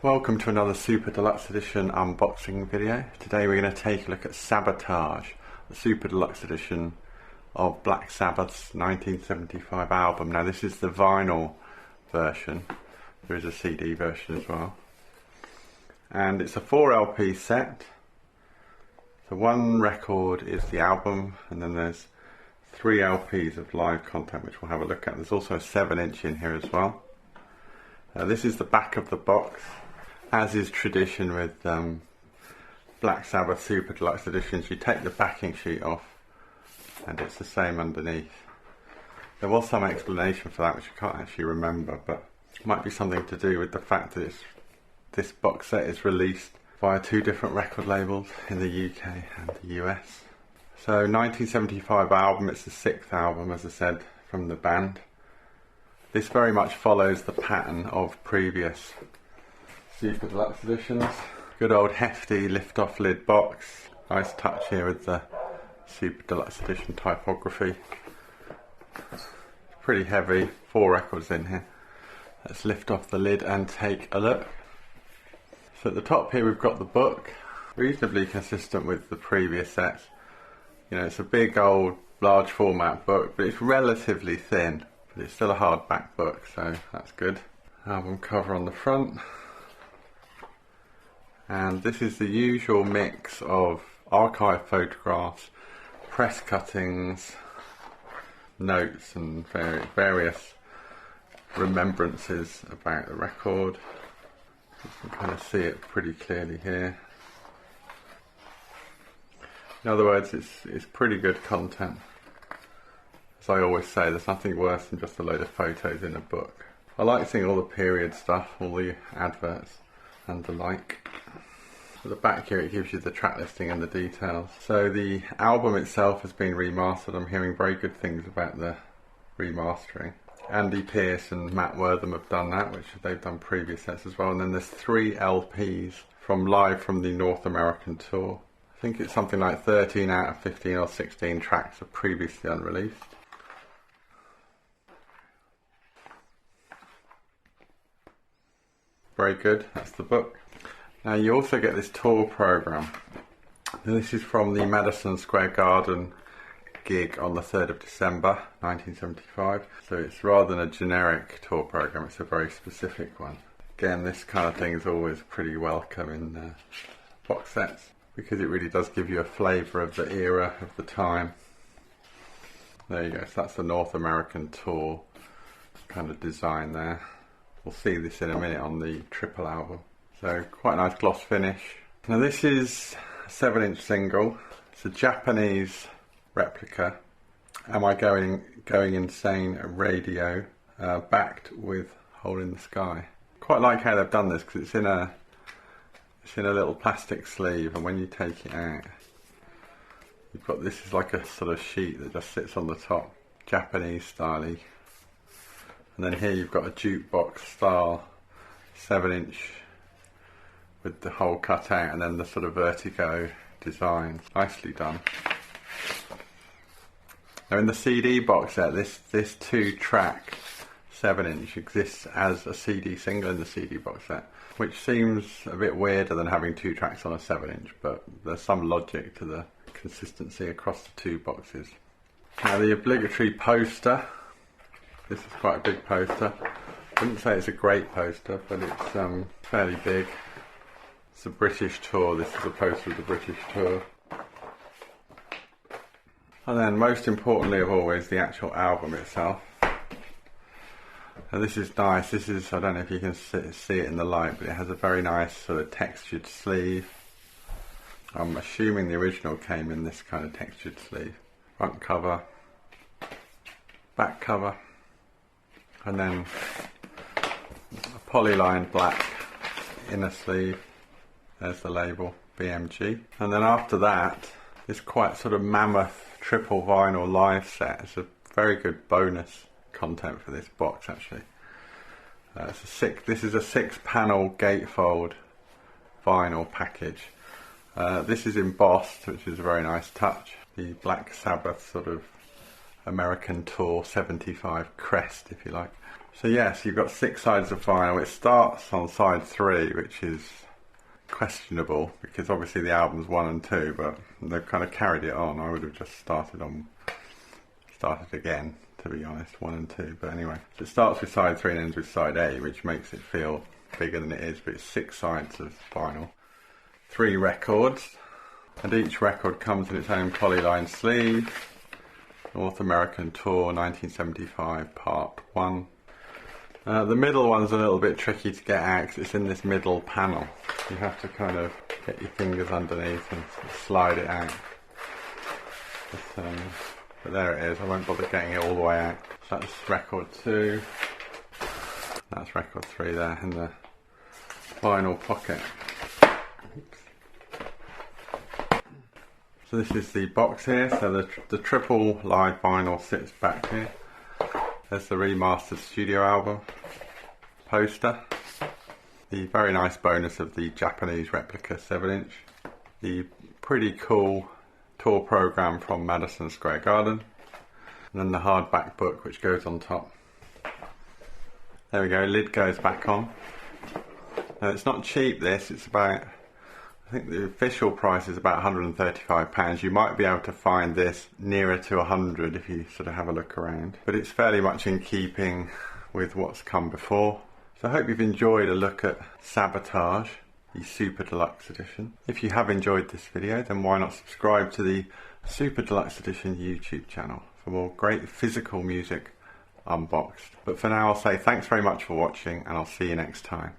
Welcome to another Super Deluxe Edition unboxing video. Today we're going to take a look at Sabotage, the Super Deluxe Edition of Black Sabbath's 1975 album. Now this is the vinyl version, there is a CD version as well. And it's a 4 LP set. So one record is the album, and then there's 3 LPs of live content which we'll have a look at. There's also a 7-inch in here as well. This is the back of the box. As is tradition with Black Sabbath Super Deluxe Editions, you take the backing sheet off and it's the same underneath. There was some explanation for that which I can't actually remember, but it might be something to do with the fact that this box set is released via 2 different record labels in the UK and the US. So 1975 album, it's the 6th album as I said from the band. This very much follows the pattern of previous Super Deluxe Editions. Good old hefty lift-off lid box. Nice touch here with the Super Deluxe Edition typography. It's pretty heavy, 4 records in here. Let's lift off the lid and take a look. So at the top here we've got the book, reasonably consistent with the previous sets. You know, it's a big old large format book, but it's relatively thin, but it's still a hardback book, so that's good. Album cover on the front. And this is the usual mix of archive photographs, press cuttings, notes and various remembrances about the record. You can kind of see it pretty clearly here. In other words, it's pretty good content. As I always say, there's nothing worse than just a load of photos in a book. I like seeing all the period stuff, all the adverts and the like. At the back here it gives you the track listing and the details. So the album itself has been remastered. I'm hearing very good things about the remastering. Andy Pearce and Matt Wortham have done that, which they've done previous sets as well. And then there's 3 LPs from live from the North American tour. I think it's something like 13 out of 15 or 16 tracks are previously unreleased. Very good, that's the book. Now you also get this tour programme. This is from the Madison Square Garden gig on the 3rd of December 1975. So it's rather than a generic tour programme, it's a very specific one. Again, this kind of thing is always pretty welcome in box sets, because it really does give you a flavour of the era, of the time. There you go, so that's the North American tour kind of design there. We'll see this in a minute on the triple album. So quite a nice gloss finish. Now this is a 7-inch single. It's a Japanese replica. Am I Going Insane radio, backed with Hole in the Sky. Quite like how they've done this, because it's in a little plastic sleeve, and when you take it out, you've got this is like a sort of sheet that just sits on the top, Japanese style-y. And then here you've got a jukebox style 7-inch with the hole cut out, and then the sort of vertigo design. Nicely done. Now in the CD box set, this 2-track 7-inch exists as a CD single in the CD box set, which seems a bit weirder than having 2 tracks on a 7-inch, but there's some logic to the consistency across the 2 boxes. Now the obligatory poster. This is quite a big poster. I wouldn't say it's a great poster, but it's fairly big. It's a British tour. This is a poster of the British tour. And then most importantly of all is the actual album itself. Now this is nice. This is, I don't know if you can see it in the light, but it has a very nice sort of textured sleeve. I'm assuming the original came in this kind of textured sleeve. Front cover, back cover, and then a polylined black inner sleeve. There's the label, BMG. And then after that, this quite sort of mammoth triple vinyl live set. It's a very good bonus content for this box actually. This is a 6-panel gatefold vinyl package. This is embossed, which is a very nice touch. The Black Sabbath sort of American Tour 75 crest, if you like. So yes, you've got 6 sides of vinyl. It starts on side 3, which is questionable because obviously the album's 1 and 2, but they've kind of carried it on. I would have just started again, to be honest, 1 and 2. But anyway, so it starts with side 3 and ends with side A, which makes it feel bigger than it is. But it's 6 sides of vinyl, 3 records, and each record comes in its own polyline sleeve. North American Tour 1975 Part 1. The middle one's a little bit tricky to get out because it's in this middle panel. You have to kind of get your fingers underneath and slide it out. But there it is. I won't bother getting it all the way out. So that's record 2. That's record 3 there in the vinyl pocket. Oops. So this is the box here. So the triple live vinyl sits back here. There's the remastered studio album poster. The very nice bonus of the Japanese replica 7-inch. The pretty cool tour program from Madison Square Garden. And then the hardback book which goes on top. There we go, lid goes back on. Now it's not cheap this, it's about, I think the official price is about £135. You might be able to find this nearer to 100 if you sort of have a look around. But it's fairly much in keeping with what's come before. So I hope you've enjoyed a look at Sabotage, the Super Deluxe Edition. If you have enjoyed this video, then why not subscribe to the Super Deluxe Edition YouTube channel for more great physical music unboxed. But for now I'll say thanks very much for watching and I'll see you next time.